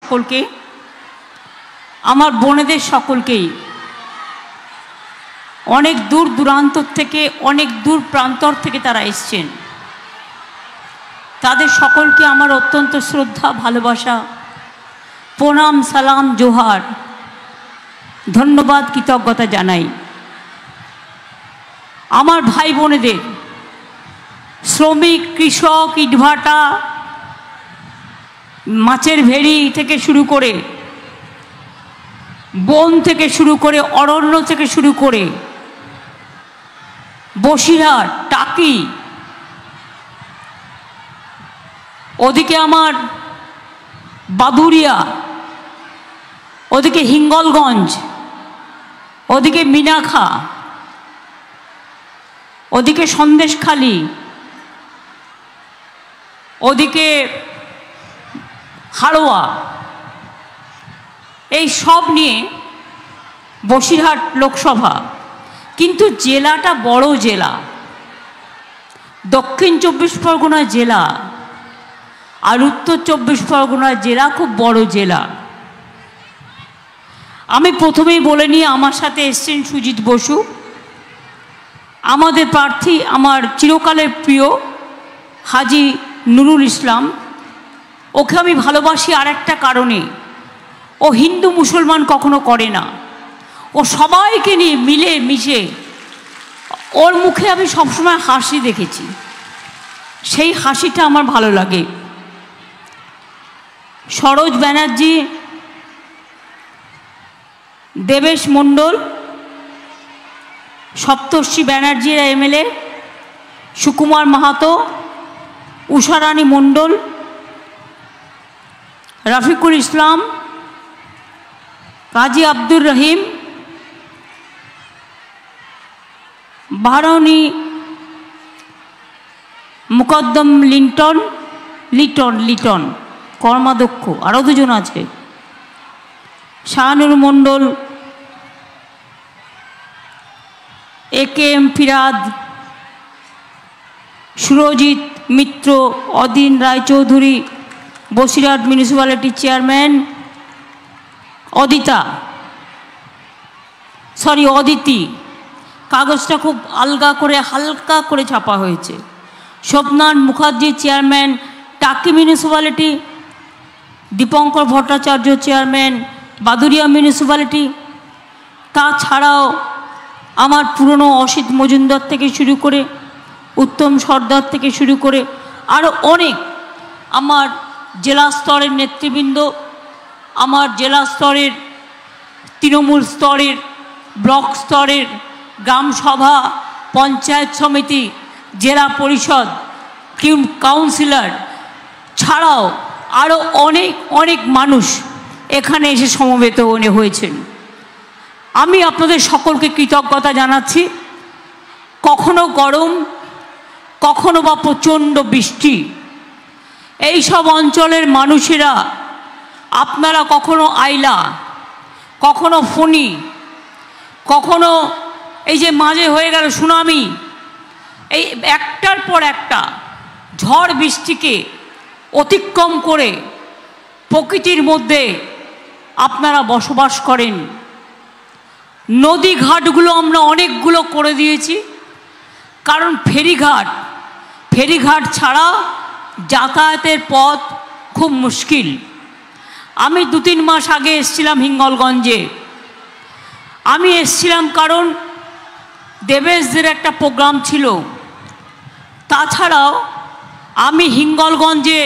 সকলকে, আমার বোনেদের সকলকেই, অনেক দূর দূরান্ত থেকে, অনেক দূর প্রান্তর থেকে তারা এসছেন। তাদের সকলকে আমার অত্যন্ত শ্রদ্ধা, ভালোবাসা, প্রণাম, সালাম, জোহার, ধন্যবাদ, কৃতজ্ঞতা জানাই। আমার ভাই বোনেদের, শ্রমিক, কৃষক, ইটভাটা, মাছের ভেড়ি থেকে শুরু করে, বন থেকে শুরু করে, অরণ্য থেকে শুরু করে, বসিরহাট, টাকি, ওদিকে আমার বাদুরিয়া, ওদিকে হিঙ্গলগঞ্জ, ওদিকে মিনাখা, ওদিকে সন্দেশখালি, ওদিকে হাড়োয়া, এই সব নিয়ে বসিরহাট লোকসভা। কিন্তু জেলাটা বড় জেলা, দক্ষিণ 24 পরগনা জেলা আর উত্তর 24 পরগনা জেলা খুব বড় জেলা। আমি প্রথমেই বলে নিয়ে, আমার সাথে এসছেন সুজিত বসু, আমাদের প্রার্থী, আমার চিরকালের প্রিয় হাজি নুরুল ইসলাম। ওকে আমি ভালোবাসি আর একটা কারণে, ও হিন্দু মুসলমান কখনো করে না, ও সবাইকে নিয়ে মিলে মিশে, ওর মুখে আমি সবসময় হাসি দেখেছি, সেই হাসিটা আমার ভালো লাগে। সরোজ ব্যানার্জি, দেবেশ মণ্ডল, সপ্তর্ষি ব্যানার্জির এমএলএ, সুকুমার মাহাতো, উষারানী মণ্ডল, রফিকুল ইসলাম, কাজী আব্দুর রহিম, বাহরানি মুকদ্দম লিটন কর্মাধ্যক্ষ, আরও দুজন আছে, শাহানুর মণ্ডল, AKM ফিরাদ, সুরজিৎ মিত্র, অদিন রায়চৌধুরী, বসিরহাট মিউনিসিপ্যালিটি চেয়ারম্যান, অদিতি, কাগজটা খুব আলগা করে হালকা করে ছাপা হয়েছে, শোভনাথ মুখার্জি চেয়ারম্যান, টাকি municipality, Dipankar Bhattacharya chairman, Baduria municipality. তাছাড়াও আমার পুরনো অসিত মজুমদার থেকে শুরু করে, উত্তম সর্দার থেকে শুরু করে আরও অনেক আমার জেলা স্তরের নেতৃবৃন্দ, আমার জেলা স্তরের, তৃণমূল স্তরের, ব্লক স্তরের, গ্রাম সভা, পঞ্চায়েত সমিতি, জেলা পরিষদ, কাউন্সিলর ছাড়াও আরও অনেক মানুষ এখানে এসে সমবেত হয়েছেন। আমি আপনাদের সকলকে কৃতজ্ঞতা জানাচ্ছি। কখনো গরম, কখনো বা প্রচণ্ড বৃষ্টি, এই সব অঞ্চলের মানুষেরা, আপনারা কখনো আইলা, কখনো ফণী, কখনো এই যে মাঝে হয়ে গেল সুনামি, এই একটার পর একটা ঝড় বৃষ্টিকে অতিক্রম করে প্রকৃতির মধ্যে আপনারা বসবাস করেন। নদী ঘাটগুলো আমরা অনেকগুলো করে দিয়েছি, কারণ ফেরিঘাট ছাড়া যাতায়াতের পথ খুব মুশকিল। আমি 2-3 মাস আগে এসেছিলাম হিঙ্গলগঞ্জে। আমি এসেছিলাম কারণ দেবেশদের একটা প্রোগ্রাম ছিল। তাছাড়াও আমি হিঙ্গলগঞ্জে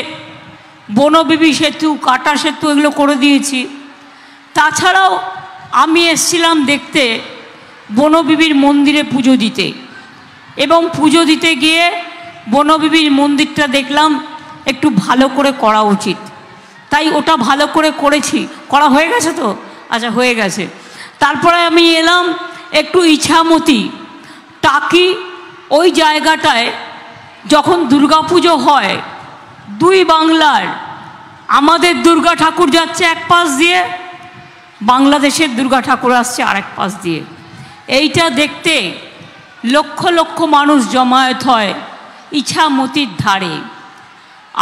বনবিবি সেতু, কাটা সেতু এগুলো করে দিয়েছি। তাছাড়াও আমি এসেছিলাম দেখতে বনবিবির মন্দিরে পুজো দিতে, এবং পুজো দিতে গিয়ে বনবিবির মন্দিরটা দেখলাম একটু ভালো করে করা উচিত, তাই ওটা ভালো করে করেছি। করা হয়ে গেছে তো? আচ্ছা, হয়ে গেছে। তারপরে আমি এলাম একটু ইছামতি, টাকি, ওই জায়গাটায় যখন দুর্গাপুজো হয়, 2 বাংলার, আমাদের দুর্গা ঠাকুর যাচ্ছে এক পাশ দিয়ে, বাংলাদেশের দুর্গা ঠাকুর আসছে আরেক পাশ দিয়ে। এইটা দেখতে লক্ষ লক্ষ মানুষ জমায়েত হয় ইছামতির ধারে।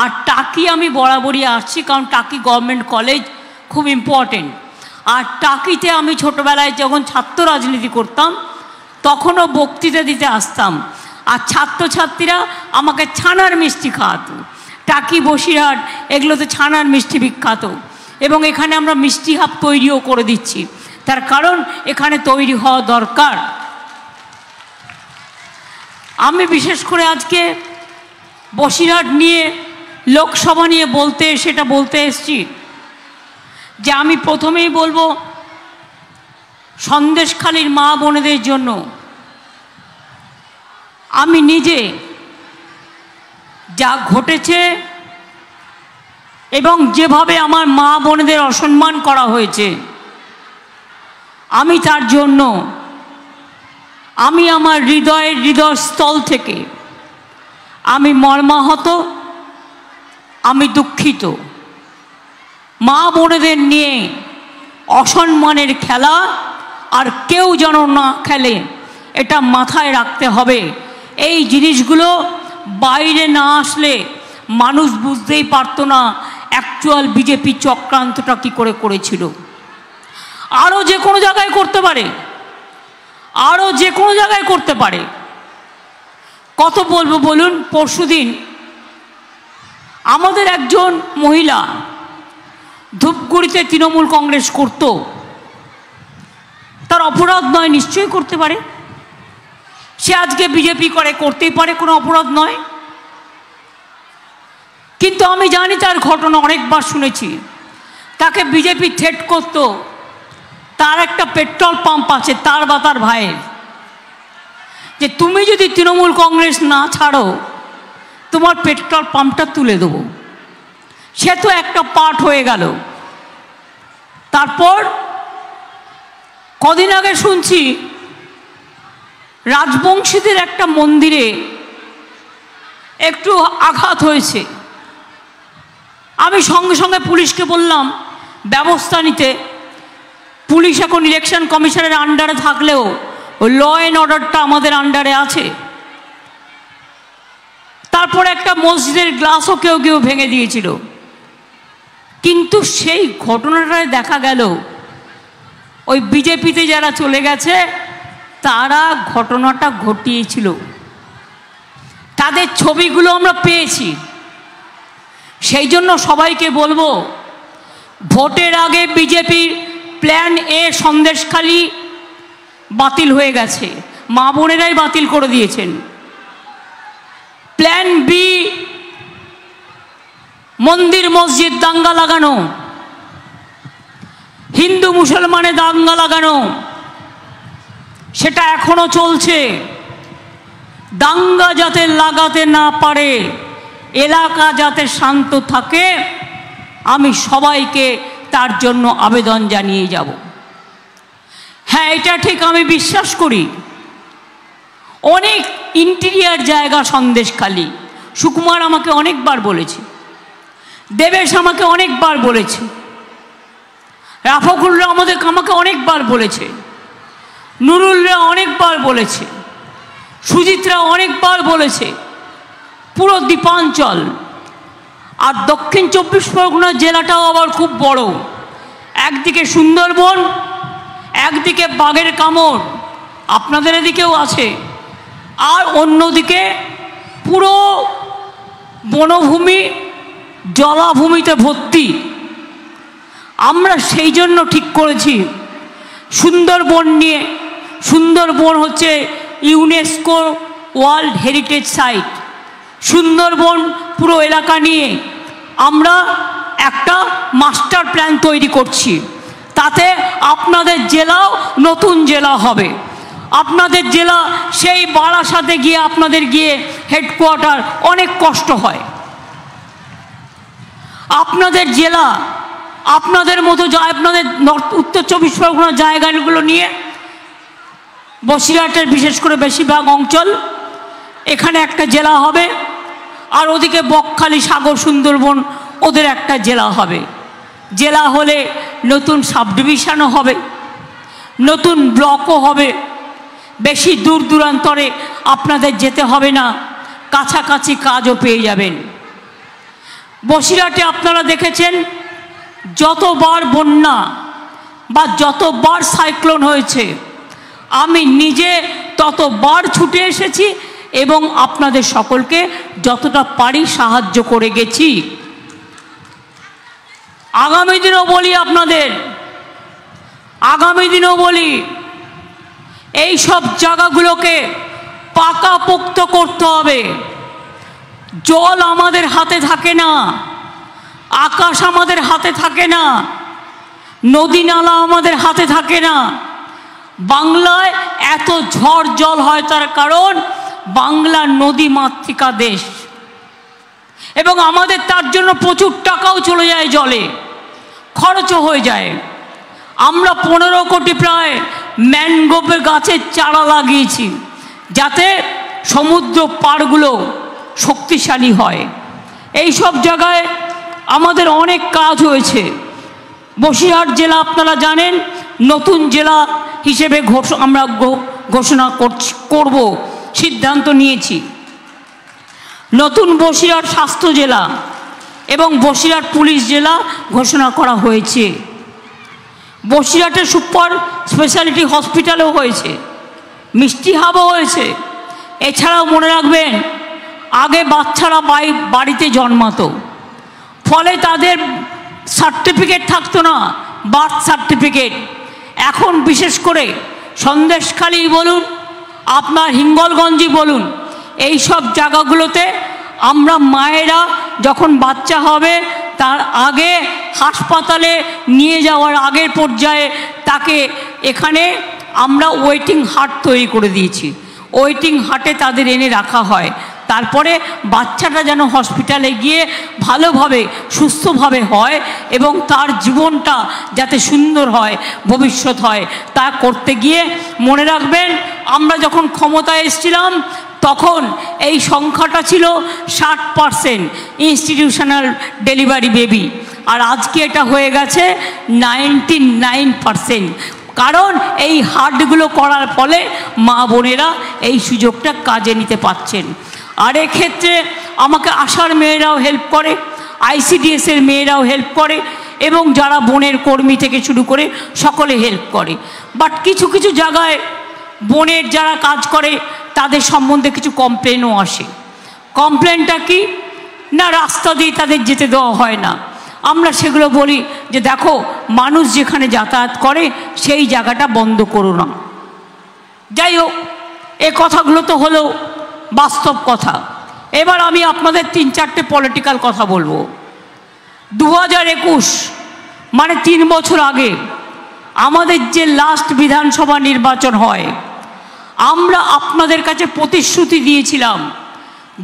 আর টাকি আমি বরাবরই আসছি, কারণ টাকি গভর্নমেন্ট কলেজ খুব ইম্পর্টেন্ট। আর টাকিতে আমি ছোটোবেলায় যখন ছাত্র রাজনীতি করতাম তখনও বক্তৃতা দিতে আসতাম, আর ছাত্রছাত্রীরা আমাকে ছানার মিষ্টি খাওয়াতো। টাকি, বসিরহাট এগুলোতে ছানার মিষ্টি বিখ্যাত, এবং এখানে আমরা মিষ্টি হাব তৈরিও করে দিচ্ছি, তার কারণ এখানে তৈরি হওয়া দরকার। আমি বিশেষ করে আজকে বসিরহাট নিয়ে, লোকসভা নিয়ে বলতে এসেছি যে আমি প্রথমেই বলবো সন্দেশখালীর মা বোনেদের জন্য আমি নিজে যা ঘটেছে এবং যেভাবে আমার মা বোনেদের অসম্মান করা হয়েছে, আমি তার জন্য আমি আমার হৃদয়স্থল থেকে আমি মর্মাহত, আমি দুঃখিত। মা বোনেদের নিয়ে অসম্মানের খেলা আর কেউ যেন না খেলে, এটা মাথায় রাখতে হবে। এই জিনিসগুলো বাইরে না আসলে মানুষ বুঝতেই পারতো না অ্যাকচুয়াল বিজেপি চক্রান্তটা কী করে করেছিল। আরও যে কোনো জায়গায় করতে পারে, আরও যে কোনো জায়গায় করতে পারে। কত বলবো বলুন, পরশুদিন আমাদের একজন মহিলা ধূপগুড়িতে তৃণমূল কংগ্রেস করত, তার অপরাধ নয়, নিশ্চয়ই করতে পারে। সে আজকে বিজেপি করতেই পারে, কোনো অপরাধ নয়। কিন্তু আমি জানি তার ঘটনা, অনেকবার শুনেছি। তাকে বিজেপি থ্রেট করত, তার একটা পেট্রোল পাম্প আছে তার বা তার ভাইয়ের, যে তুমি যদি তৃণমূল কংগ্রেস না ছাড়ো তোমার পেট্রোল পাম্পটা তুলে দেবো। সে তো একটা পার্ট হয়ে গেল। তারপর কদিন আগে শুনছি রাজবংশীদের একটা মন্দিরে একটু আঘাত হয়েছে। আমি সঙ্গে সঙ্গে পুলিশকে বললাম ব্যবস্থা নিতে। পুলিশ এখন ইলেকশন কমিশনের আন্ডারে থাকলেও ল অ্যান্ড অর্ডারটা আমাদের আন্ডারে আছে। তারপর একটা মসজিদের গ্লাসও কেউ কেউ ভেঙে দিয়েছিল। কিন্তু সেই ঘটনাটায় দেখা গেল ওই বিজেপিতে যারা চলে গেছে তারা ঘটনাটা ঘটিয়েছিল, তাদের ছবিগুলো আমরা পেয়েছি। সেই জন্য সবাইকে বলবো, ভোটের আগে বিজেপির প্ল্যান এ সন্দেশখালী বাতিল হয়ে গেছে, মা বোনেরাই বাতিল করে দিয়েছেন। প্ল্যান বি মন্দির মসজিদ দাঙ্গা লাগানো, হিন্দু মুসলমানে দাঙ্গা লাগানো, সেটা এখনো চলছে। দাঙ্গা যাতে লাগাতে না পারে, এলাকা যাতে শান্ত থাকে, আমি সবাইকে তার জন্য আবেদন জানিয়ে যাব। হ্যাঁ, এটা ঠিক, আমি বিশ্বাস করি অনেক ইন্টেরিয়ার জায়গা সন্দেশখালী। সুকুমার আমাকে অনেকবার বলেছে, দেবেশ আমাকে অনেকবার বলেছে, রাফাকুলরা আমাকে অনেকবার বলেছে, নুরুলরা অনেকবার বলেছে, সুজিতরা অনেকবার বলেছে। পুরো দ্বীপাঞ্চল আর দক্ষিণ 24 পরগনা জেলাটাও আবার খুব বড়। একদিকে সুন্দরবন, একদিকে বাঘের কামড়, আপনাদের এদিকেও আছে, আর অন্যদিকে পুরো বনভূমি জলাভূমিতে ভর্তি। আমরা সেই জন্য ঠিক করেছি সুন্দরবন নিয়ে, সুন্দরবন হচ্ছে UNESCO world heritage site. Sundarban পুরো এলাকা নিয়ে আমরা একটা মাস্টার প্ল্যান তৈরি করছি। তাতে আপনাদের জেলাও নতুন জেলা হবে। আপনাদের জেলা সেই বারাসাতে গিয়ে আপনাদের গিয়ে হেডকোয়ার্টার অনেক কষ্ট হয়। আপনাদের জেলা আপনাদের মতো আপনাদের উত্তর 24 পরগনা জায়গাগুলো নিয়ে বসিরহাটের বিশেষ করে বেশিরভাগ অঞ্চল এখানে একটা জেলা হবে, আর ওদিকে বকখালি, সাগর, সুন্দরবন ওদের একটা জেলা হবে। জেলা হলে নতুন সাব ডিভিশনও হবে, নতুন ব্লকও হবে। বেশি দূর দূরান্তরে আপনাদের যেতে হবে না, কাছাকাছি কাজও পেয়ে যাবেন। বসিরহাটে আপনারা দেখেছেন যতবার বন্যা বা যতবার সাইক্লোন হয়েছে আমি নিজে ততবার ছুটে এসেছি এবং আপনাদের সকলকে যতটা পারি সাহায্য করে গেছি। আগামী দিনও বলি আপনাদের, আগামী দিনও বলি এই সব জায়গাগুলোকে পাকাপোক্ত করতে হবে। জল আমাদের হাতে থাকে না, আকাশ আমাদের হাতে থাকে না, নদী নালা আমাদের হাতে থাকে না। বাংলায় এত ঝড় জল হয় তার কারণ বাংলা নদী মাতৃকা দেশ এবং আমাদের তার জন্য প্রচুর টাকাও চলে যায়, জলে খরচও হয়ে যায়। আমরা 15 কোটি প্রায় ম্যানগ্রোভের গাছের চারা লাগিয়েছি যাতে সমুদ্র পাড়গুলো শক্তিশালী হয়। এই সব জায়গায় আমাদের অনেক কাজ হয়েছে। বসিরহাট জেলা আপনারা জানেন নতুন জেলা হিসেবে আমরা ঘোষণা করব, সিদ্ধান্ত নিয়েছি। নতুন বসিরহাট স্বাস্থ্য জেলা এবং বসিরহাট পুলিশ জেলা ঘোষণা করা হয়েছে। বসিরহাটে সুপার স্পেশালিটি হসপিটালও হয়েছে, মিষ্টি হাবও হয়েছে। এছাড়াও মনে রাখবেন আগে বাচ্চারা বাড়িতে জন্মাতো, ফলে তাদের সার্টিফিকেট থাকতো না, বার্থ সার্টিফিকেট। এখন বিশেষ করে সন্দেশখালী বলুন, আপনার হিঙ্গলগঞ্জই বলুন, এই সব জায়গাগুলোতে আমরা মায়েরা যখন বাচ্চা হবে তার আগে হাসপাতালে নিয়ে যাওয়ার আগের পর্যায়ে তাকে এখানে আমরা ওয়েটিং হাট তৈরি করে দিয়েছি। ওয়েটিং হাটে তাদের এনে রাখা হয়, তারপরে বাচ্চাটা যেন হসপিটালে গিয়ে ভালোভাবে সুস্থভাবে হয় এবং তার জীবনটা যাতে সুন্দর হয়, ভবিষ্যৎ হয়, তা করতে গিয়ে মনে রাখবেন আমরা যখন ক্ষমতায় এসেছিলাম তখন এই সংখ্যাটা ছিল 60% ইনস্টিটিউশনাল ডেলিভারি বেবি, আর আজকে এটা হয়ে গেছে 99%। কারণ এই হাটগুলো করার ফলে মা বোনেরা এই সুযোগটা কাজে নিতে পারছেন। আর এক্ষেত্রে আমাকে আশার মেয়েরাও হেল্প করে, আইসিডিএসের মেয়েরাও হেল্প করে এবং যারা বনের কর্মী থেকে শুরু করে সকলে হেল্প করে। বাট কিছু কিছু জায়গায় বনের যারা কাজ করে তাদের সম্বন্ধে কিছু কমপ্লেনও আসে। কমপ্লেনটা কি না, রাস্তা দিয়ে তাদের যেতে দেওয়া হয় না। আমরা সেগুলো বলি যে দেখো মানুষ যেখানে যাতায়াত করে সেই জায়গাটা বন্ধ করো না। যাই হোক, এ কথাগুলো তো হলো বাস্তব কথা। এবার আমি আপনাদের 3-4টে পলিটিক্যাল কথা বলবো। 2021 মানে 3 বছর আগে আমাদের যে লাস্ট বিধানসভা নির্বাচন হয়, আমরা আপনাদের কাছে প্রতিশ্রুতি দিয়েছিলাম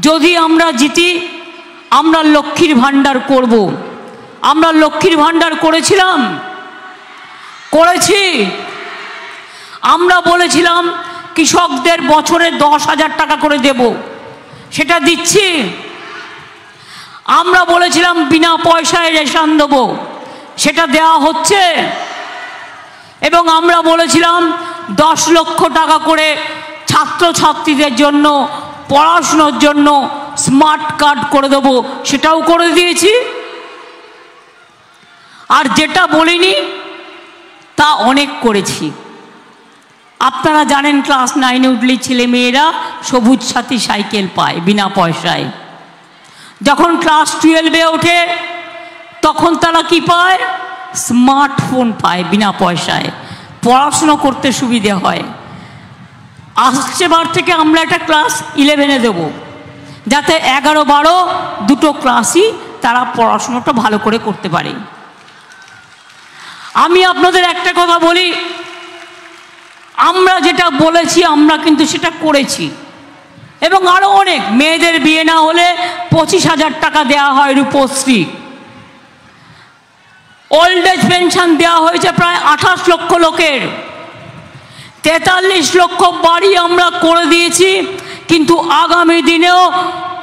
যদি আমরা জিতি আমরা লক্ষ্মীর ভাণ্ডার করব। আমরা লক্ষ্মীর ভাণ্ডার করেছিলাম, করেছি। আমরা বলেছিলাম কৃষকদের বছরে 10,000 টাকা করে দেব, সেটা দিচ্ছি। আমরা বলেছিলাম বিনা পয়সায় রেশন দেব, সেটা দেওয়া হচ্ছে। এবং আমরা বলেছিলাম 10 লক্ষ টাকা করে ছাত্রছাত্রীদের জন্য পড়াশুনোর জন্য স্মার্ট কার্ড করে দেব, সেটাও করে দিয়েছি। আর যেটা বলিনি তা অনেক করেছি। আপনারা জানেন ক্লাস 9-এ উঠলে ছেলে মেয়েরা সবুজ সাথী সাইকেল পায় বিনা পয়সায়। যখন ক্লাস 12-এ ওঠে তখন তারা কি পায়? স্মার্টফোন পায় বিনা পয়সায়, পড়াশুনো করতে সুবিধে হয়। আসছে বার থেকে আমরা একটা ক্লাস 11-এ দেব, যাতে 11-12 দুটো ক্লাসই তারা পড়াশুনোটা ভালো করে করতে পারে। আমি আপনাদের একটা কথা বলি, আমরা যেটা বলেছি আমরা কিন্তু সেটা করেছি। এবং আরও অনেক, মেয়েদের বিয়ে না হলে 25,000 টাকা দেওয়া হয় রূপশ্রী। ওল্ড এজ পেনশন দেওয়া হয়েছে প্রায় 28 লক্ষ লোকের। 43 লক্ষ বাড়ি আমরা করে দিয়েছি। কিন্তু আগামী দিনেও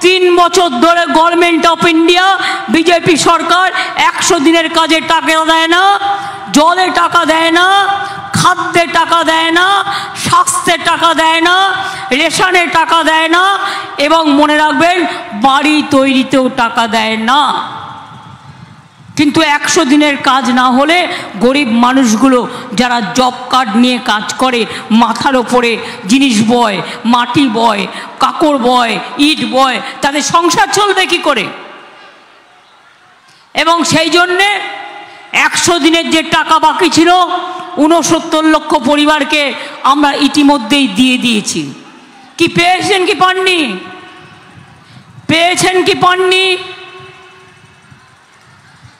3 বছর ধরে গভর্নমেন্ট অফ ইন্ডিয়া বিজেপি সরকার 100 দিনের কাজে টাকা দেয় না, জলে টাকা দেয় না, খাদ্যে টাকা দেয় না, স্বাস্থ্যে টাকা দেয় না, রেশনে টাকা দেয় না, এবং মনে রাখবেন বাড়ি তৈরিতেও টাকা দেয় না। কিন্তু 100 দিনের কাজ না হলে গরিব মানুষগুলো যারা জব কার্ড নিয়ে কাজ করে, মাথার ওপরে জিনিস বয়, মাটি বয়, কাকড় বয়, ইট বয়, তাদের সংসার চলবে কি করে? এবং সেই জন্যে 100 দিনের যে টাকা বাকি ছিল 69 লক্ষ পরিবারকে আমরা ইতিমধ্যেই দিয়ে দিয়েছি। কি পেয়েছেন কি পাননি? পেয়েছেন কি পাননি?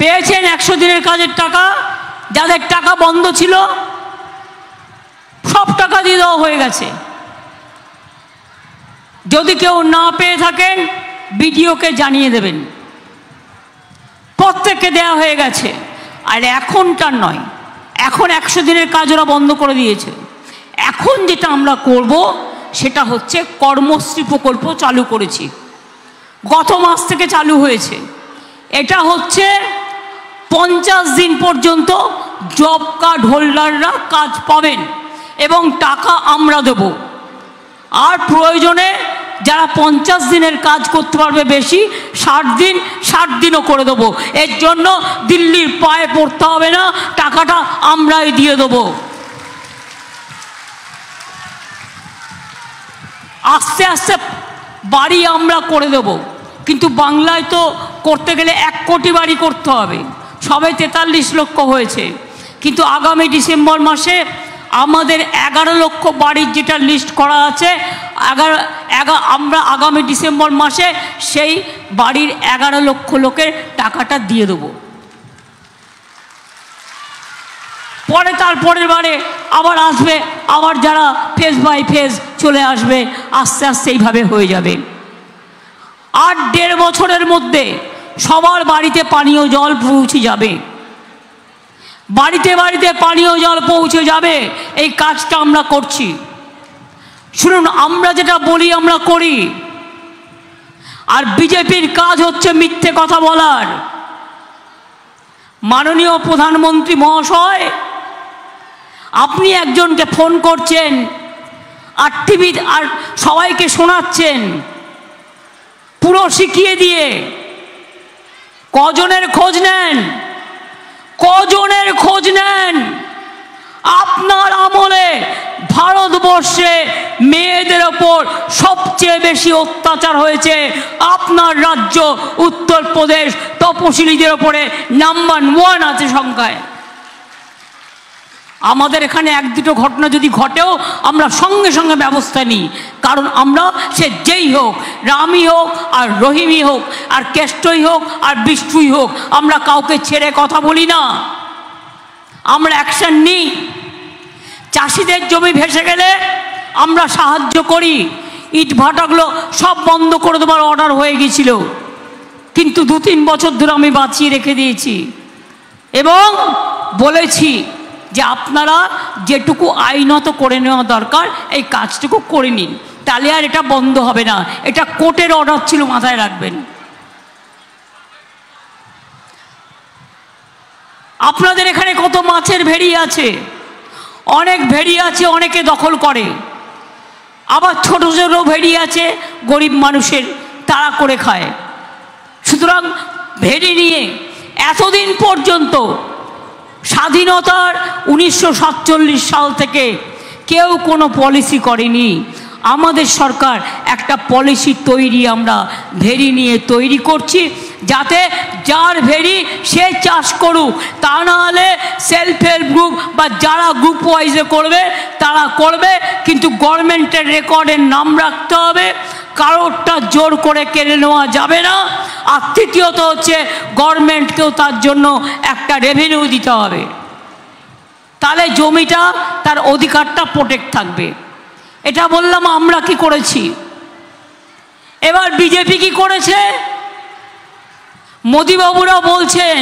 পেয়েছেন 100 দিনের কাজের টাকা। যাদের টাকা বন্ধ ছিল সব টাকা দিয়ে দেওয়া হয়ে গেছে। যদি কেউ না পেয়ে থাকেন বিডিওকে জানিয়ে দেবেন, প্রত্যেককে দেওয়া হয়ে গেছে। আর এখনটা নয়, এখন 100 দিনের কাজ ওরা বন্ধ করে দিয়েছে। এখন যেটা আমরা করব সেটা হচ্ছে কর্মশ্রী প্রকল্প চালু করেছি, গত মাস থেকে চালু হয়েছে। এটা হচ্ছে 50 দিন পর্যন্ত জব কার্ড হোল্ডাররা কাজ পাবেন এবং টাকা আমরা দেব। আর প্রয়োজনে যারা 50 দিনের কাজ করতে পারবে বেশি, 60 দিনও করে দেবো। এর জন্য দিল্লির পায়ে পড়তে হবে না, টাকাটা আমরাই দিয়ে দেবো। আস্তে আস্তে বাড়ি আমরা করে দেব। কিন্তু বাংলায় তো করতে গেলে 1 কোটি বাড়ি করতে হবে, সবে 43 লক্ষ হয়েছে। কিন্তু আগামী ডিসেম্বর মাসে আমাদের 11 লক্ষ বাড়ির যেটা লিস্ট করা আছে, আমরা আগামী ডিসেম্বর মাসে সেই বাড়ির 11 লক্ষ লোকের টাকাটা দিয়ে দেব। পরে তারপরের বারে আবার আসবে, আবার যারা ফেজ বাই ফেজ চলে আসবে, আস্তে আস্তে এইভাবে হয়ে যাবে। আর 1.5 বছরের মধ্যে সবার বাড়িতে পানীয় জল পৌঁছে যাবে, বাড়িতে বাড়িতে পানীয় জল পৌঁছে যাবে। এই কাজটা আমরা করছি। শুনুন, আমরা যেটা বলি আমরা করি। আর বিজেপির কাজ হচ্ছে মিথ্যে কথা বলার। মাননীয় প্রধানমন্ত্রী মহাশয়, আপনি একজনকে ফোন করছেন আর টিভি আর সবাইকে শোনাচ্ছেন পুরো শিখিয়ে দিয়ে। কজনের খোঁজ নেন? কজনের খোঁজ নেন? আপনার আমলে ভারতবর্ষে মেয়েদের ওপর সবচেয়ে বেশি অত্যাচার হয়েছে আপনার রাজ্য উত্তরপ্রদেশ। তপশিলীদের ওপরে নাম্বার 1 আছে সংখ্যায়। আমাদের এখানে 1-2 ঘটনা যদি ঘটেও আমরা সঙ্গে সঙ্গে ব্যবস্থা নিই, কারণ আমরা সে যেই হোক, রামই হোক আর রহিমই হোক আর কেষ্টই হোক আর বিষ্ণুই হোক, আমরা কাউকে ছেড়ে কথা বলি না, আমরা অ্যাকশন নিই। চাষিদের জমি ভেসে গেলে আমরা সাহায্য করি। ইট ভাটাগুলো সব বন্ধ করে দেওয়ার অর্ডার হয়ে গিয়েছিল, কিন্তু 2-3 বছর ধরে আমি বাঁচিয়ে রেখে দিয়েছি এবং বলেছি যে আপনারা যেটুকু আইনত করে নেওয়া দরকার এই কাজটুকু করে নিন, তাহলে আর এটা বন্ধ হবে না। এটা কোর্টের অর্ডার ছিল, মাথায় রাখবেন। আপনাদের এখানে কত মাছের ভেড়ি আছে, অনেক ভেড়ি আছে, অনেকে দখল করে। আবার ছোট ছোট ভেড়ি আছে গরিব মানুষের, তারা করে খায়। সুতরাং ভেড়ি নিয়ে এতদিন পর্যন্ত স্বাধীনতার 1947 সাল থেকে কেউ কোনো পলিসি করেনি। আমাদের সরকার একটা পলিসি তৈরি আমরা ভেড়ি নিয়ে তৈরি করছি, যাতে যার ভেড়ি সে চাষ করুক, তা না হলে সেলফ হেল্প গ্রুপ বা যারা গ্রুপ ওয়াইজে করবে তারা করবে, কিন্তু গভর্নমেন্টের রেকর্ডের নাম রাখতে হবে, কারোরটা জোর করে কেড়ে নেওয়া যাবে না। আর তৃতীয়ত হচ্ছে গভর্নমেন্টকেও তার জন্য একটা রেভিনিউ দিতে হবে, তাহলে জমিটা তার অধিকারটা প্রোটেক্ট থাকবে। এটা বললাম আমরা কি করেছি। এবার বিজেপি কি করেছে? মোদিবাবুরা বলছেন,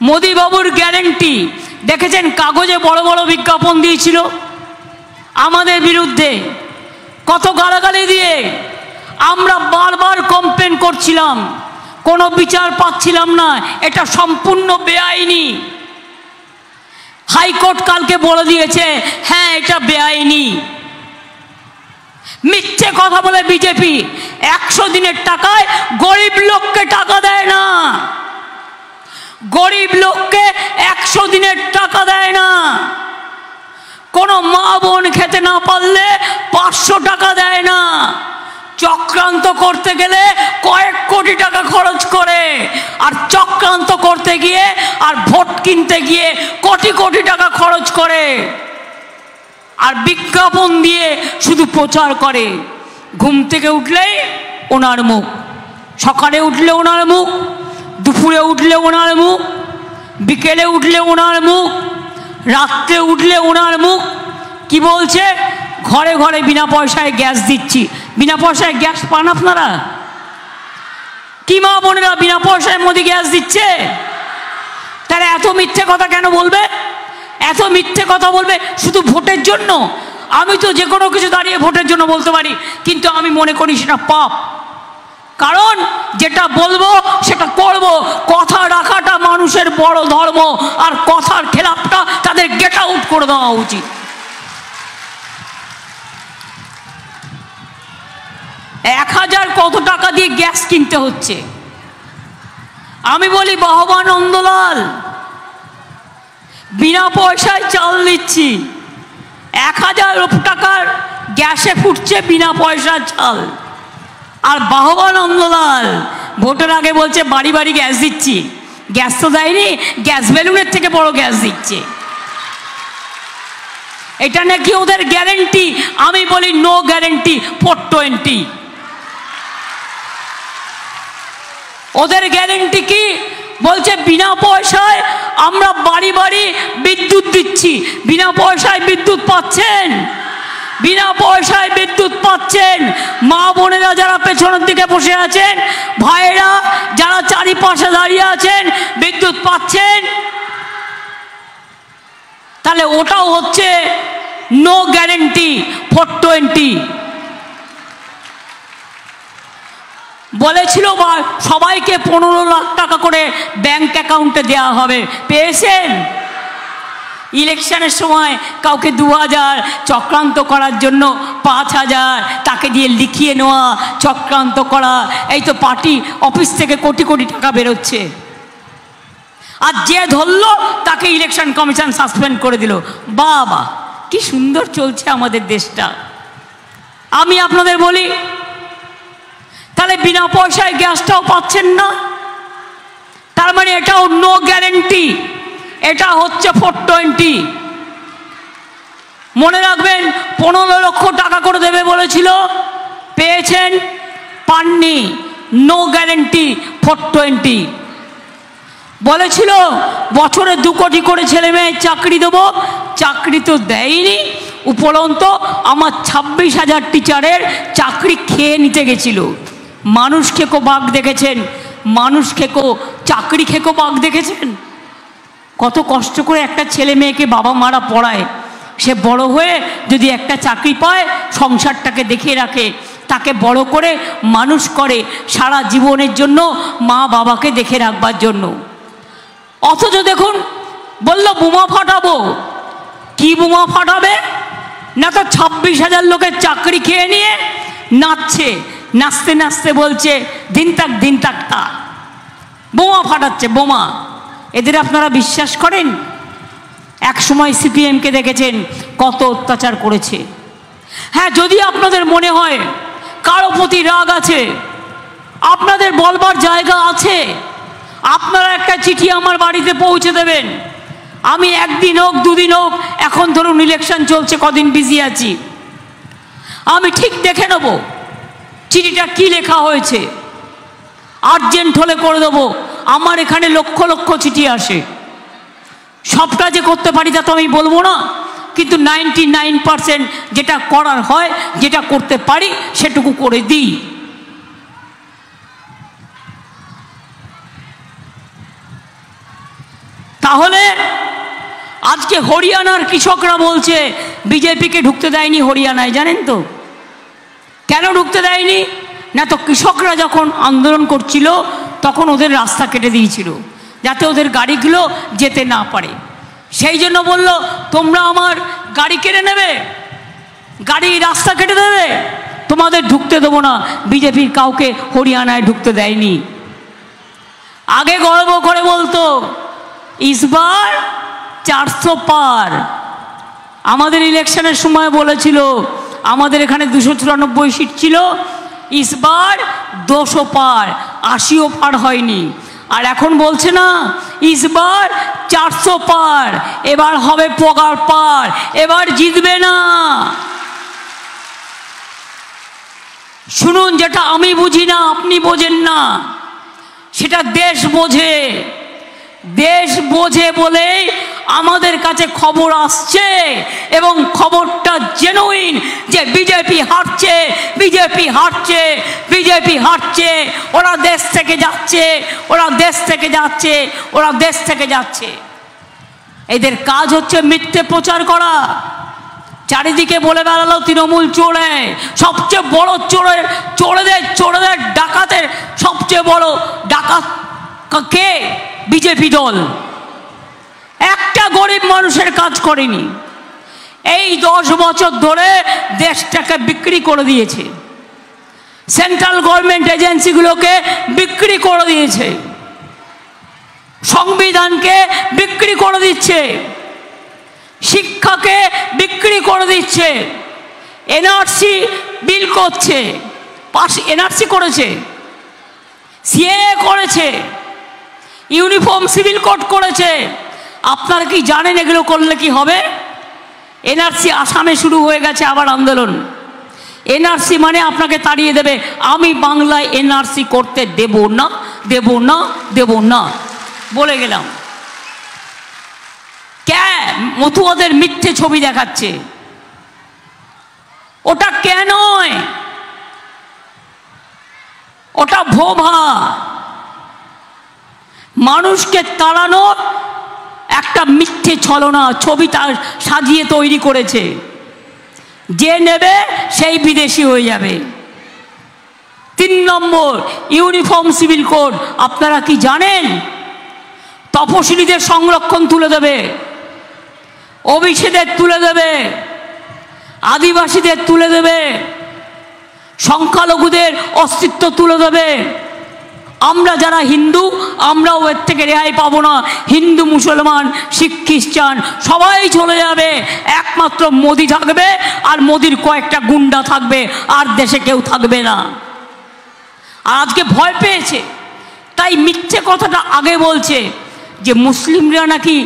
মোদিবাবুর গ্যারেন্টি দেখেছেন, কাগজে বড় বড় বিজ্ঞাপন দিয়েছিল আমাদের বিরুদ্ধে, কত গালাগালি দিয়ে আমরা বারবার কমপ্লেন করছিলাম, কোনো বিচার পাচ্ছিলাম না, এটা সম্পূর্ণ বেআইনি। হাইকোর্ট কালকে বলে দিয়েছে হ্যাঁ এটা বেআইনি। মিথ্যে কথা বলে বিজেপি 100 দিনের টাকায় গরিব লোককে টাকা দেয় না, গরিব লোককে 100 দিনের টাকা দেয় না, কোনো মা বোন খেতে না পারলে 500 টাকা দেয় না, চক্রান্ত করতে গেলে কয়েক কোটি টাকা খরচ করে, আর চক্রান্ত করতে গিয়ে আর ভোট কিনতে গিয়ে কোটি কোটি টাকা খরচ করে, আর বিজ্ঞাপন দিয়ে শুধু প্রচার করে। ঘুম থেকে উঠলেই ওনার মুখ, সকালে উঠলে ওনার মুখ, দুপুরে উঠলে ওনার মুখ, বিকেলে উঠলে ওনার মুখ, রাত্রে উঠলে ওনার মুখ। কি বলছে? ঘরে ঘরে বিনা পয়সায় গ্যাস দিচ্ছি। বিনা পয়সায় গ্যাস পান আপনারা? কি মা বোনেরা বিনা পয়সায় মোদি গ্যাস দিচ্ছে? তাহলে এত মিথ্যে কথা কেন বলবে? এত মিথ্যে কথা বলবে শুধু ভোটের জন্য? আমি তো যে কোনো কিছু দাঁড়িয়ে ভোটের জন্য বলতে পারি, কিন্তু আমি মনে করি সেটা পাপ। কারণ যেটা বলবো সেটা করব। কথা রাখাটা মানুষের বড় ধর্ম, আর কথার খেলাপটা তাদের গেট আউট করে দেওয়া উচিত। 1000 কত টাকা দিয়ে গ্যাস কিনতে হচ্ছে? আমি বলি বাহবা নন্দলাল, বিনা পয়সায় চাল দিচ্ছি, 1000 টাকার গ্যাসে ফুটছে বিনা পয়সার চাল। আর বাহবা নন্দলাল ভোটের আগে বলছে বাড়ি বাড়ি গ্যাস দিচ্ছি। গ্যাস তো দেয়নি, গ্যাস বেলুনের থেকে বড় গ্যাস দিচ্ছে। এটা নাকি ওদের গ্যারেন্টি। আমি বলি নো গ্যারেন্টি 420। ওদের গ্যারেন্টি কি? বলছে বিনা পয়সায় আমরা বাড়ি বাড়ি বিদ্যুৎ দিচ্ছি। বিনা পয়সায় বিদ্যুৎ পাচ্ছেন? বিনা পয়সায় বিদ্যুৎ পাচ্ছেন। মা বোনেরা যারা পেছনের দিকে বসে আছেন, ভাইয়েরা যারা চারিপাশে দাঁড়িয়ে আছেন, বিদ্যুৎ পাচ্ছেন। তাহলে ওটাও হচ্ছে নো গ্যারেন্টি 420। বলেছিল সবাইকে 15 লাখ টাকা করে ব্যাংক অ্যাকাউন্টে দেওয়া হবে, পেয়েছেন? ইলেকশনের সময় কাউকে 2000, চক্রান্ত করার জন্য 5000, তাকে দিয়ে লিখিয়ে নেওয়া, চক্রান্ত করা। এই তো পার্টি অফিস থেকে কোটি কোটি টাকা বেরোচ্ছে। আর যে ধরলো তাকে ইলেকশন কমিশন সাসপেন্ড করে দিল। বাবা, কি সুন্দর চলছে আমাদের দেশটা। আমি আপনাদের বলি, তাহলে বিনা পয়সায় গ্যাসটাও পাচ্ছেন না, তার মানে এটাও নো গ্যারেন্টি, এটা হচ্ছে 420। মনে রাখবেন 15 লক্ষ টাকা করে দেবে বলেছিল, পেয়েছেন? পাননি। No guarantee 420। বলেছিল বছরে 2 কোটি করে ছেলে মেয়ের চাকরি দেবো, চাকরি তো দেয়নি। উপরন্তু আমার 26,000 টিচারের চাকরি খেয়ে নিতে গেছিল। মানুষ খেকো বাঘ দেখেছেন? মানুষ খেকো, চাকরি খেকো বাঘ দেখেছেন? কত কষ্ট করে একটা ছেলে মেয়েকে বাবা মারা পড়ায়, সে বড় হয়ে যদি একটা চাকরি পায়, সংসারটাকে দেখে রাখে, তাকে বড় করে মানুষ করে সারা জীবনের জন্য, মা বাবাকে দেখে রাখবার জন্য। অথচ দেখুন, বলল বোমা ফাটাবো। কি বোমা ফাটাবে? না তো 26,000 লোকের চাকরি খেয়ে নিয়ে নাচছে, নাচতে নাচতে বলছে দিন তাক দিন তাক তা। বোমা ফাটাচ্ছে, বোমা। এদের আপনারা বিশ্বাস করেন? এক সময় সিপিএমকে দেখেছেন কত অত্যাচার করেছে। হ্যাঁ, যদি আপনাদের মনে হয় কারো প্রতি রাগ আছে, আপনাদের বলবার জায়গা আছে, আপনারা একটা চিঠি আমার বাড়িতে পৌঁছে দেবেন। আমি 1 দিন হোক 2 দিন হোক, এখন ধরুন ইলেকশন চলছে, কদিন বিজি আছি, আমি ঠিক দেখে নেব চিঠিটা কি লেখা হয়েছে। আর্জেন্ট হলে করে দেবো। আমার এখানে লক্ষ লক্ষ চিঠি আসে, সবটা যে করতে পারি তা তো আমি বলবো না, কিন্তু 99% যেটা করার হয়, যেটা করতে পারি সেটুকু করে দিই। তাহলে আজকে হরিয়ানার কৃষকরা বলছে বিজেপিকে ঢুকতে দেয়নি হরিয়ানায়। জানেন তো কেন ঢুকতে দেয়নি? না তো কৃষকরা যখন আন্দোলন করছিল তখন ওদের রাস্তা কেটে দিয়েছিল যাতে ওদের গাড়িগুলো যেতে না পারে। সেই জন্য বলল তোমরা আমার গাড়ি কেড়ে নেবে, গাড়ি রাস্তা কেটে দেবে, তোমাদের ঢুকতে দেবো না। বিজেপির কাউকে হরিয়ানায় ঢুকতে দেয়নি। আগে গর্ব করে বলতো ইসবার 400 পার। আমাদের ইলেকশনের সময় বলেছিল আমাদের এখানে 294 সিট ছিল, ইসবার 200 পার, 80ও পার হয়নি। আর এখন বলছে না ইসবার 400 পার, এবার হবে পগার পার, এবার জিতবে না। শুনুন, যেটা আমি বুঝি না আপনি বোঝেন না, সেটা দেশ বোঝে। দেশ বোঝে বলে আমাদের কাছে খবর আসছে, এবং খবরটা জেনুইন যে বিজেপি হারছে, বিজেপি হারছে, বিজেপি হারছে, ওরা দেশ থেকে যাচ্ছে, ওরা দেশ থেকে যাচ্ছে, ওরা দেশ থেকে যাচ্ছে। এদের কাজ হচ্ছে মিথ্যে প্রচার করা। চারিদিকে বলে বেড়ালো তৃণমূল চোরে, সবচেয়ে বড় চোরেদের ডাকাতের সবচেয়ে বড় ডাকাত কে? বিজেপি দল। একটা গরিব মানুষের কাজ করেনি। এই 10 বছর ধরে দেশটাকে বিক্রি করে দিয়েছে, সেন্ট্রাল গভর্নমেন্ট এজেন্সিগুলোকে বিক্রি করে দিয়েছে, সংবিধানকে বিক্রি করে দিচ্ছে, শিক্ষাকে বিক্রি করে দিচ্ছে, এনআরসি বিল করছে, এনআরসি করেছে, সিএএ করেছে, ইউনিফর্ম সিভিল কোড করেছে। আপনারা কি জানেন এগুলো করলে কি হবে? এনআরসি আসামে শুরু হয়ে গেছে আবার আন্দোলন। এনআরসি মানে আপনাকে তাড়িয়ে দেবে। আমি বাংলায় এনআরসি করতে দেব না, দেব না, দেব না বলে গেলাম। মতুয়াদের মিথ্যে ছবি দেখাচ্ছে। ওটা কেন? ওটা ভোভা। মানুষকে তাড়ানোর একটা মিথ্যে ছলনা ছবি তার সাজিয়ে তৈরি করেছে। যে নেবে সেই বিদেশি হয়ে যাবে। 3 নম্বর, ইউনিফর্ম সিভিল কোড। আপনারা কি জানেন? তপশিলীদের সংরক্ষণ তুলে দেবে, ওবিসিদের তুলে দেবে, আদিবাসীদের তুলে দেবে, সংখ্যালঘুদের অস্তিত্ব তুলে দেবে। আমরা যারা হিন্দু, আমরাও এর থেকে রেহাই পাবো না। হিন্দু, মুসলমান, শিখ, খ্রিস্টান সবাই চলে যাবে, একমাত্র মোদি থাকবে, আর মোদির কয়েকটা গুন্ডা থাকবে, আর দেশে কেউ থাকবে না। আর আজকে ভয় পেয়েছে, তাই মিথ্যে কথাটা আগে বলছে যে মুসলিমরা নাকি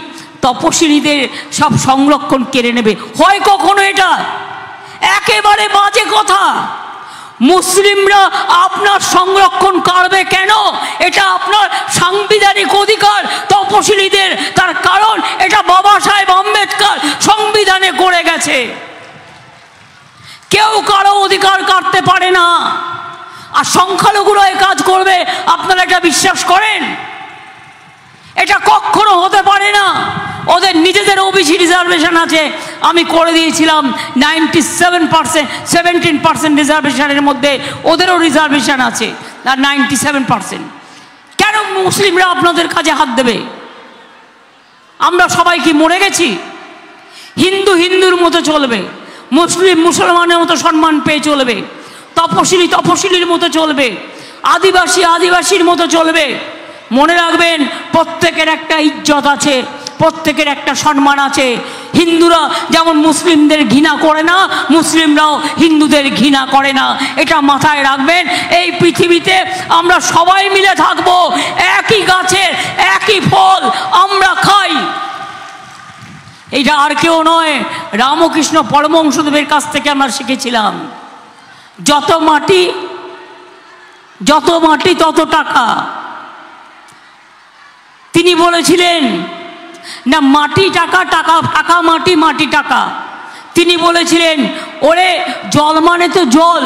তপশিলীদের সব সংরক্ষণ কেড়ে নেবে। হয় কখনো? এটা একেবারে বাজে কথা। মুসলিমরা আপনার সংরক্ষণ করবে কেন? এটা আপনার সাংবিধানিক অধিকার তপশিলীদের। তার কারণ এটা বাবা সাহেব আম্বেদকর সংবিধানে করে গেছে। কেউ কারো অধিকার কাটতে পারে না। আর সংখ্যালঘুরা এই কাজ করবে, আপনারা এটা বিশ্বাস করেন? এটা কখনো হতে পারে না। ওদের নিজেদের ওবিসি রিজার্ভেশন আছে, আমি করে দিয়েছিলাম 17% রিজার্ভেশনের মধ্যে ওদেরও রিজার্ভেশন আছে, আর 97%। কেন মুসলিমরা আপনাদের কাজে হাত দেবে? আমরা সবাই কি মরে গেছি? হিন্দু হিন্দুর মতো চলবে, মুসলিম মুসলমানের মতো সম্মান পেয়ে চলবে, তপশিলি তপশিলির মতো চলবে, আদিবাসী আদিবাসীর মতো চলবে। মনে রাখবেন, প্রত্যেকের একটা ইজ্জত আছে, প্রত্যেকের একটা সম্মান আছে। হিন্দুরা যেমন মুসলিমদের ঘৃণা করে না, মুসলিমরাও হিন্দুদের ঘৃণা করে না। এটা মাথায় রাখবেন। এই পৃথিবীতে আমরা সবাই মিলে থাকবো, একই গাছের একই ফল আমরা খাই। এটা আর কেউ নয়, রামকৃষ্ণ পরমহংসদেবের কাছ থেকে আমরা শিখেছিলাম। যত মাটি তত টাকা। তিনি বলেছিলেন না মাটি টাকা, টাকা টাকা মাটি, মাটি টাকা। তিনি বলেছিলেন ওরে জল মানে তো জল,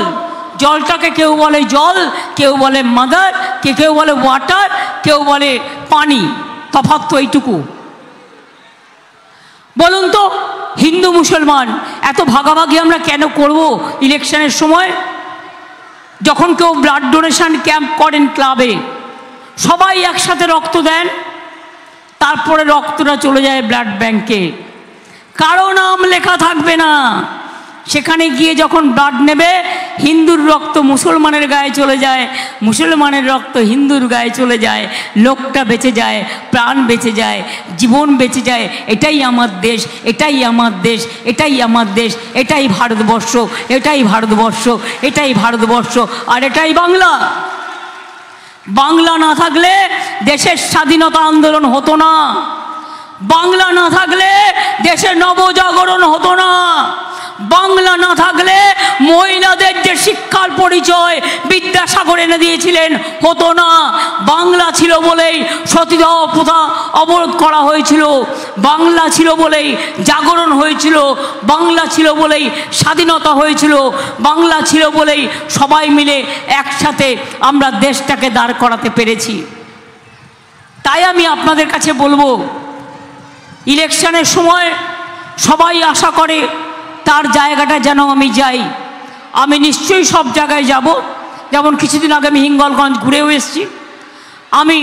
জলটাকে কেউ বলে জল, কেউ বলে মাদার, কেউ বলে ওয়াটার, কেউ বলে পানি। তফাৎ তো এইটুকু। বলুন তো, হিন্দু মুসলমান এত ভাগাভাগি আমরা কেন করব ইলেকশনের সময়? যখন কেউ ব্লাড ডোনেশন ক্যাম্প করেন ক্লাবে, সবাই একসাথে রক্ত দেন, তারপরে রক্তটা চলে যায় ব্লাড ব্যাংকে, কারো নাম লেখা থাকবে না। সেখানে গিয়ে যখন ব্লাড নেবে, হিন্দুর রক্ত মুসলমানের গায়ে চলে যায়, মুসলমানের রক্ত হিন্দুর গায়ে চলে যায়, লোকটা বেঁচে যায়, প্রাণ বেঁচে যায়, জীবন বেঁচে যায়। এটাই আমার দেশ, এটাই আমার দেশ, এটাই আমার দেশ, এটাই ভারতবর্ষ, এটাই ভারতবর্ষ, এটাই ভারতবর্ষ, আর এটাই বাংলা। বাংলা না থাকলে দেশের স্বাধীনতা আন্দোলন হতো না, বাংলা না থাকলে দেশের নবজাগরণ হতো না, বাংলা না থাকলে মহিলাদের যে শিক্ষার পরিচয় বিদ্যাসাগর এনে দিয়েছিলেন হতো না। বাংলা ছিল বলেই সতীদাহ প্রথা অবরোধ করা হয়েছিল, বাংলা ছিল বলেই জাগরণ হয়েছিল, বাংলা ছিল বলেই স্বাধীনতা হয়েছিল, বাংলা ছিল বলেই সবাই মিলে একসাথে আমরা দেশটাকে দাঁড় করাতে পেরেছি। তাই আমি আপনাদের কাছে বলবো, ইলেকশনের সময় সবাই আশা করে তার জায়গাটা যেন আমি যাই। আমি নিশ্চয়ই সব জায়গায় যাব, যেমন কিছুদিন আগে আমি হিঙ্গলগঞ্জ ঘুরেও এসেছি, আমি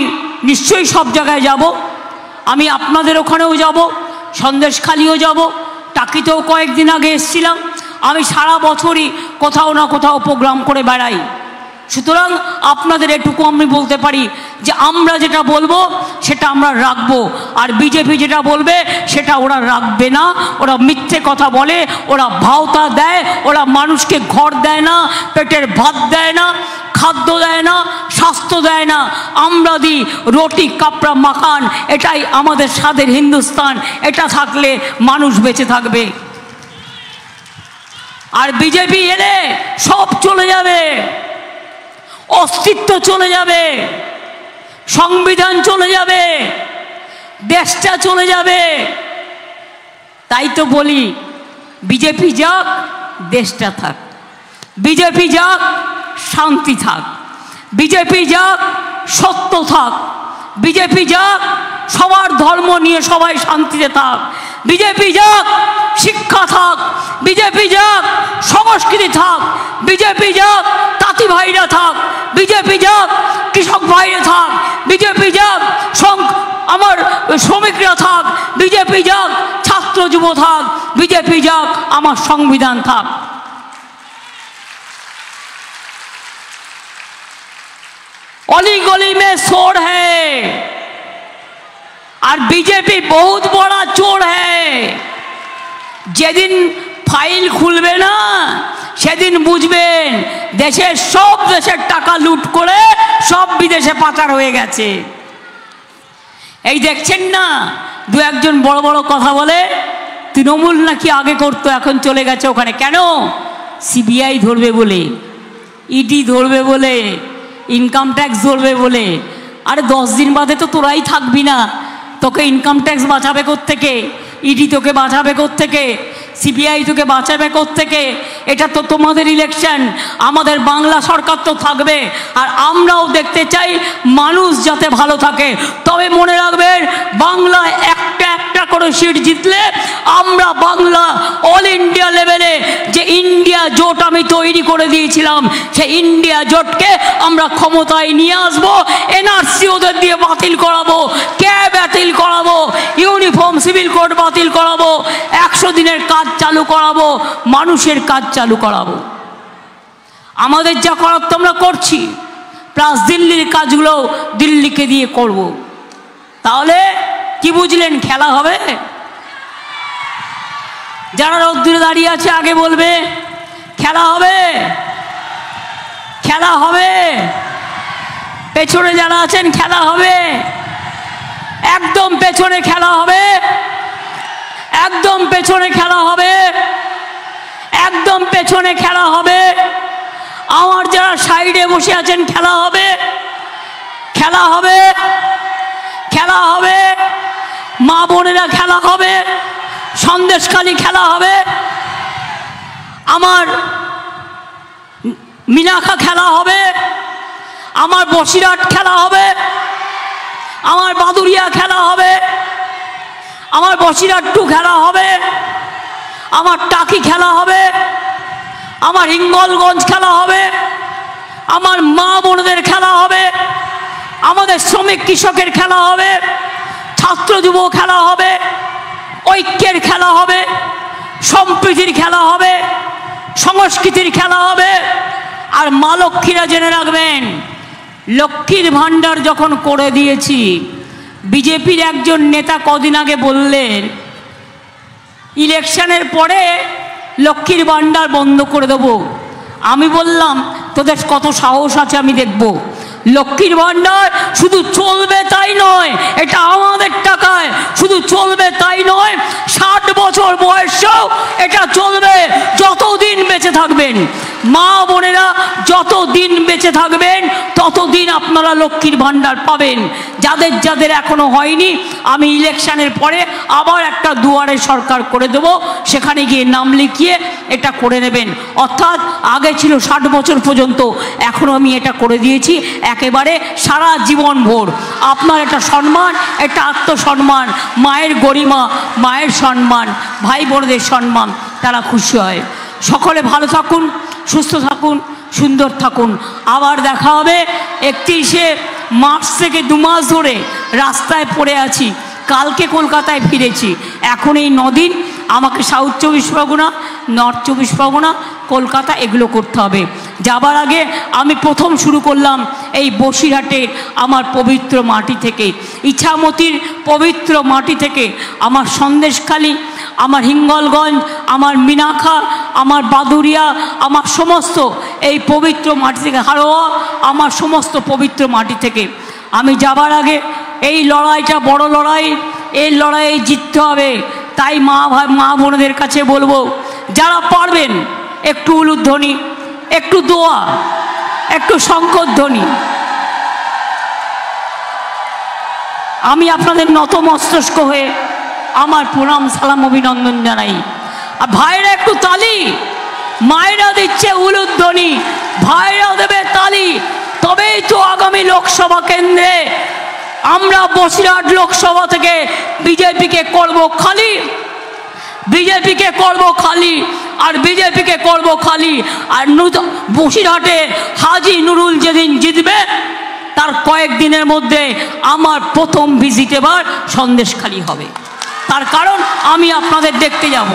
নিশ্চয়ই সব জায়গায় যাব। আমি আপনাদের ওখানেও যাব, সন্দেশখালিও যাব, টাকিতেও কয়েকদিন আগে এসেছিলাম। আমি সারা বছরই কোথাও না কোথাও প্রোগ্রাম করে বেড়াই। সুতরাং আপনাদের এটুকু আমি বলতে পারি যে আমরা যেটা বলবো সেটা আমরা রাখবো, আর বিজেপি যেটা বলবে সেটা ওরা রাখবে না। ওরা মিথ্যে কথা বলে, ওরা ভাওতা দেয়, ওরা মানুষকে ঘর দেয় না, পেটের ভাত দেয় না, খাদ্য দেয় না, স্বাস্থ্য দেয় না। আমরা দিই রুটি কাপড়া মাখান, এটাই আমাদের স্বাদের হিন্দুস্তান। এটা থাকলে মানুষ বেঁচে থাকবে। আর বিজেপি এলে সব চলে যাবে, অস্তিত্ব চলে যাবে, সংবিধান চলে যাবে, দেশটা চলে যাবে। তাই তো বলি বিজেপি যাক, দেশটা থাক, বিজেপি যাক, শান্তি থাক, বিজেপি যাক, সত্য থাক, বিজেপি যাক, সবার ধর্ম নিয়ে সবাই শান্তিতে থাক, বিজেপি যাক, শিক্ষা থাক, বিজেপি যাক, সংস্কৃতি থাক, বিজেপি যাক, তাঁতি ভাইরা থাক, বিজেপি যাক, কৃষক ভাইরা থাক, বিজেপি যাক, আমার শ্রমিকরা থাক, বিজেপি যাক, ছাত্র যুব থাক, বিজেপি যাক, আমার সংবিধান থাক। অলি গলি মে চোর হ্যায়, আর বিজেপি বহুত বড় চোর হ্যায়। যেদিন ফাইল খুলবে না সেদিন বুঝবেন দেশের সব দেশের টাকা লুট করে সব বিদেশে পাচার হয়ে গেছে। এই দেখছেন না, দু একজন বড় বড় কথা বলে, তৃণমূল নাকি আগে করতো এখন চলে গেছে ওখানে। কেন? সিবিআই ধরবে বলে, ইডি ধরবে বলে, ইনকাম ট্যাক্স ধরবে বলে। আরে 10 দিন বাদে তো তোরাই থাকবি না, তোকে ইনকাম ট্যাক্স বাঁচাবে কোত্থেকে, ইডি তোকে বাঁচাবে কোত্থেকে, সিবিআই তোকে বাঁচাবে কোত্থেকে? এটা তো তোমাদের ইলেকশন, আমাদের বাংলা সরকার তো থাকবে। আর আমরাও দেখতে চাই মানুষ যাতে ভালো থাকে। তবে মনে রাখবেন, বাংলায় একটা একটা করে সিট জিতলে আমরা বাংলা অল ইন্ডিয়া লেভেলে যে ইন্ডিয়া জোট আমি তৈরি করে দিয়েছিলাম, সেই ইন্ডিয়া জোটকে আমরা ক্ষমতায় নিয়ে আসবো। এনআরসি ওদের দিয়ে বাতিল করাবো, ক্যাব বাতিল করাবো, ইউনিফর্ম সিভিল কোড বাতিল করাবো, 100 দিনের কাজ চালু করাবো, মানুষের কাজ চালু করাবো। আমাদের যা করার তো আমরা করছি, প্লাস দিল্লির কাজগুলো দিল্লিকে দিয়ে করব। তাহলে কি বুঝলেন? খেলা হবে। যারা রোদ্দুরে দাঁড়িয়ে আছে আগে বলবে খেলা হবে, খেলা হবে। পেছনে যারা আছেন খেলা হবে, একদম পেছনে খেলা হবে, একদম পেছনে খেলা হবে, একদম পেছনে খেলা হবে। আমার যারা সাইডে বসে আছেন খেলা হবে, খেলা হবে, খেলা হবে। মা বোনেরা খেলা হবে, সন্দেশখালি খেলা হবে, আমার মিনাখা খেলা হবে, আমার বসিরহাট খেলা হবে, আমার বাদুরিয়া খেলা হবে, আমার বসিরহাট 2 খেলা হবে, আমার টাকি খেলা হবে, আমার হিঙ্গলগঞ্জ খেলা হবে, আমার মা বোনদের খেলা হবে, আমাদের শ্রমিক কৃষকের খেলা হবে, ছাত্র যুব খেলা হবে, ঐক্যের খেলা হবে, সম্প্রীতির খেলা হবে, সংস্কৃতির খেলা হবে, আর মা লক্ষ্মীরা জেনে রাখবেন, লক্ষ্মীর ভাণ্ডার যখন করে দিয়েছি, বিজেপির একজন নেতা কদিন আগে বললেন ইলেকশনের পরে লক্ষ্মীর ভাণ্ডার বন্ধ করে দেবো। আমি বললাম তোদের কত সাহস আছে আমি দেখব। লক্ষ্মীর ভাণ্ডার শুধু চলবে তাই নয়, এটা আমাদের টাকায়, শুধু চলবে তাই নয়, 60 বছর বয়সেও এটা চলবে যতদিন বেঁচে থাকবেন। মা বোনেরা যতদিন বেঁচে থাকবেন ততদিন আপনারা লক্ষ্মীর ভাণ্ডার পাবেন। যাদের যাদের এখনো হয়নি, আমি ইলেকশনের পরে আবার একটা দুয়ারে সরকার করে দেব, সেখানে গিয়ে নাম লিখিয়ে এটা করে নেবেন। অর্থাৎ আগে ছিল 60 বছর পর্যন্ত, এখনও আমি এটা করে দিয়েছি একেবারে সারা জীবন ভোর। আপনার একটা সম্মান, একটা আত্মসম্মান, মায়ের গরিমা, মায়ের সম্মান, ভাই বোনদের সম্মান, তারা খুশি হয়। সকলে ভালো থাকুন, সুস্থ থাকুন, সুন্দর থাকুন। আবার দেখা হবে 31শে মার্চ থেকে 2 মাস ধরে রাস্তায় পড়ে আছি। কালকে কলকাতায় ফিরেছি। এখন এই 9 দিন আমাকে সাউথ 24 পরগনা, নর্থ 24 পরগনা, কলকাতা এগুলো করতে হবে। যাবার আগে আমি প্রথম শুরু করলাম এই বসিরহাটের আমার পবিত্র মাটি থেকে, ইছামতির পবিত্র মাটি থেকে, আমার সন্দেশখালী, আমার হিঙ্গলগঞ্জ, আমার মিনাখা, আমার বাদুরিয়া, আমার সমস্ত এই পবিত্র মাটি থেকে, হাড়োয়া, আমার সমস্ত পবিত্র মাটি থেকে। আমি যাবার আগে এই লড়াইটা বড় লড়াই, এই লড়াইয়ে জিততে হবে। তাই মা বোনদের কাছে বলবো, যারা পারবেন একটু উলুধ্বনি, একটু দোয়া, একটু শঙ্করধ্বনি। আমি আপনাদের নত মস্তক হয়ে আমার প্রণাম সালাম অভিনন্দন জানাই। আর ভাইরা একটু তালি, মায়েরা দিচ্ছে উলুধ্বনি, ভাইরা দেবে তালি, তবেই তো আগামী লোকসভা কেন্দ্রে আমরা বসিরহাট লোকসভা থেকে বিজেপিকে করব খালি, বিজেপিকে করব খালি, আর বিজেপিকে করব খালি। আর বসিরহাটে হাজি নুরুল যেদিন জিতবে তার কয়েকদিনের মধ্যে আমার প্রথম ভিজিট এবার সন্দেশখালী হবে। তার কারণ আমি আপনাদের দেখতে যাব।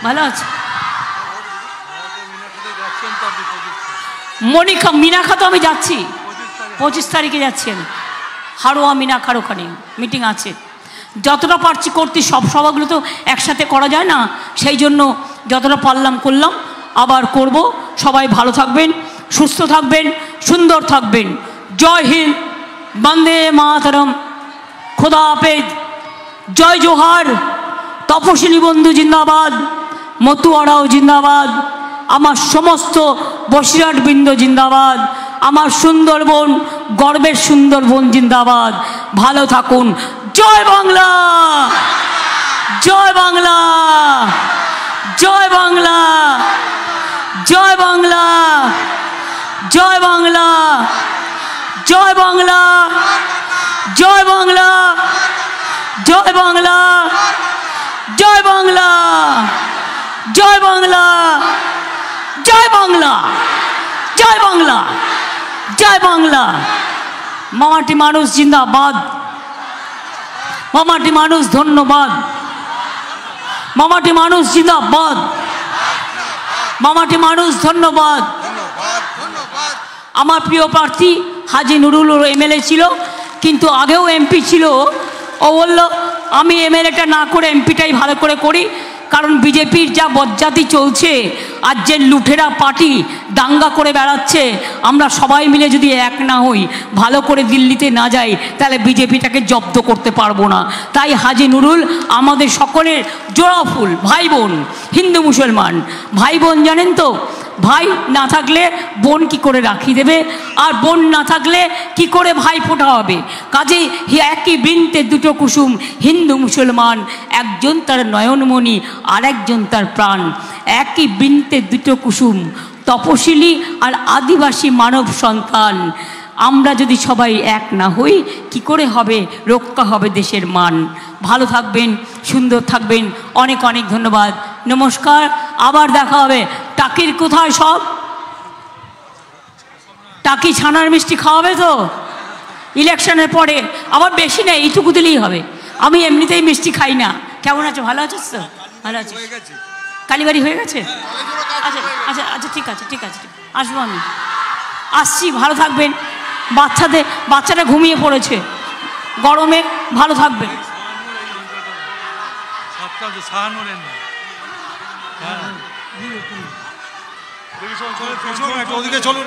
ভালো আছে মনিকা, মিনাখা তো আমি যাচ্ছি, 25 তারিখে যাচ্ছি আমি হাড়োয়া মিনাখার ওখানে মিটিং আছে। যতটা পারছি করতে, সব সভাগুলো তো একসাথে করা যায় না, সেই জন্য যতটা পারলাম করলাম, আবার করব। সবাই ভালো থাকবেন, সুস্থ থাকবেন, সুন্দর থাকবেন। জয় হিন্দ, বন্দে মাতরম, খোদা হাফেজ, জয় জোহার। তপশিলি বন্ধু জিন্দাবাদ, মতুয়ারাও জিন্দাবাদ, আমার সমস্ত বসিরহাট বৃন্দ জিন্দাবাদ, আমার সুন্দরবন, গর্বের সুন্দরবন জিন্দাবাদ। ভালো থাকুন। জয় বাংলা, জয় বাংলা, জয় বাংলা, জয় বাংলা, জয় বাংলা, জয় বাংলা, জয় বাংলা, জয় বাংলা, জয় বাংলা, জয় বাংলা, জয় বাংলা, জয় বাংলা, জয় বাংলা। মামাটি মানুষ জিন্দাবাদ, মামাটি মানুষ ধন্যবাদ, মামাটি মানুষ জিন্দাবাদ, মামাটি মানুষ ধন্যবাদ। আমার প্রিয় প্রার্থী হাজি নুরুল এমএলএ ছিল, কিন্তু আগেও এমপি ছিল। ও বলল আমি এমএলএটা না করে এমপিটাই ভালো করে করি, কারণ বিজেপির যা বজ্জাতি চলছে আর যে লুঠেরা পার্টি দাঙ্গা করে বেড়াচ্ছে, আমরা সবাই মিলে যদি এক না হই, ভালো করে দিল্লিতে না যাই, তাহলে বিজেপিটাকে জব্দ করতে পারবো না। তাই হাজি নুরুল আমাদের সকলের জোড়া ফুল, ভাই বোন, হিন্দু মুসলমান ভাই বোন। জানেন তো, ভাই না থাকলে বোন কি করে রাখি দেবে, আর বোন না থাকলে কি করে ভাই ফোটা হবে। কাজেই একই বৃন্তে দুটো কুসুম, হিন্দু মুসলমান, একজন তার নয়নমণি আর একজন তার প্রাণ। একই বৃন্তে দুটো কুসুম, তপশিলি আর আদিবাসী মানব সন্তান। আমরা যদি সবাই এক না হই, কি করে হবে রক্ষা হবে দেশের মান। ভালো থাকবেন, সুন্দর থাকবেন। অনেক অনেক ধন্যবাদ, নমস্কার। আবার দেখা হবে। টাকির কোথায় সব? টাকি ছানার মিষ্টি খাওয়াবে তো ইলেকশনের পরে? আবার বেশি নেই, এইটুকু দিলেই হবে। আমি এমনিতেই মিষ্টি খাই না। কেমন আছো? ভালো আছিস তো? ভালো আছিস? কালীবাড়ি হয়ে গেছে? আচ্ছা আচ্ছা আচ্ছা, ঠিক আছে ঠিক আছে, আসবো আমি, আসছি। ভালো থাকবেন। বাচ্চাটা ঘুমিয়ে পড়েছে গরমে, ভালো থাকবেন। ওদিকে চলুন।